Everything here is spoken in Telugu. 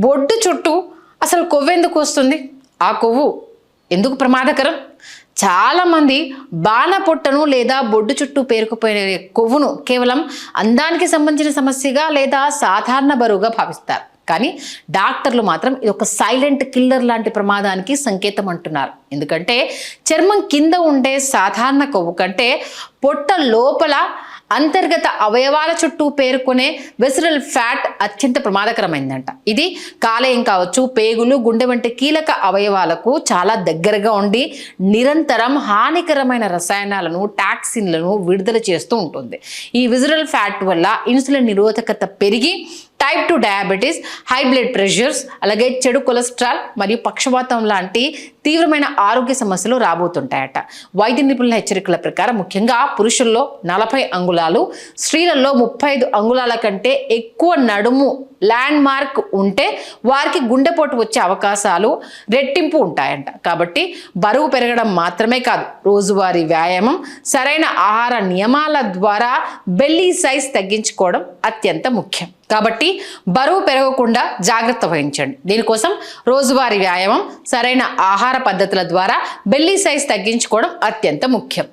బొడ్డు చుట్టూ అసలు కొవ్వు ఎందుకు వస్తుంది? ఆ కొవ్వు ఎందుకు ప్రమాదకరం? చాలామంది బాణ పొట్టను లేదా బొడ్డు చుట్టూ పేరుకుపోయిన కొవ్వును కేవలం అందానికి సంబంధించిన సమస్యగా లేదా సాధారణ బరువుగా భావిస్తారు. కానీ డాక్టర్లు మాత్రం ఇది ఒక సైలెంట్ కిల్లర్ లాంటి ప్రమాదానికి సంకేతం అంటున్నారు. ఎందుకంటే చర్మం కింద ఉండే సాధారణ కొవ్వు కంటే పొట్ట లోపల అంతర్గత అవయవాల చుట్టూ పేరుకునే వెసరల్ ఫ్యాట్ అత్యంత ప్రమాదకరమైందంట. ఇది కాలేయం కావచ్చు, పేగులు, గుండె వంటి కీలక అవయవాలకు చాలా దగ్గరగా ఉండి నిరంతరం హానికరమైన రసాయనాలను, టాక్సిన్లను విడుదల చేస్తూ ఉంటుంది. ఈ విజరల్ ఫ్యాట్ వల్ల ఇన్సులిన్ నిరోధకత పెరిగి type 2 diabetes, high blood pressures, అలాగే చెడు కొలెస్ట్రాల్ మరియు పక్షవాతం లాంటి తీవ్రమైన ఆరోగ్య సమస్యలు రాబోతుంటాయట. వైద్య నిపుణుల హెచ్చరికల ప్రకారం ముఖ్యంగా పురుషుల్లో 40 అంగుళాలు, స్త్రీలలో 35 అంగుళాల కంటే ఎక్కువ నడుము ల్యాండ్ మార్క్ ఉంటే వారికి గుండెపోటు వచ్చే అవకాశాలు రెట్టింపు ఉంటాయంట. కాబట్టి బరువు పెరగడం మాత్రమే కాదు, రోజువారీ వ్యాయామం, సరైన ఆహార నియమాల ద్వారా బెల్లీ సైజ్ తగ్గించుకోవడం అత్యంత ముఖ్యం. కాబట్టి బరువు పెరగకుండా జాగ్రత్త వహించండి. దీనికోసం రోజువారీ వ్యాయామం, సరైన ఆహార పద్ధతుల ద్వారా బెల్లీ సైజ్ తగ్గించుకోవడం అత్యంత ముఖ్యం.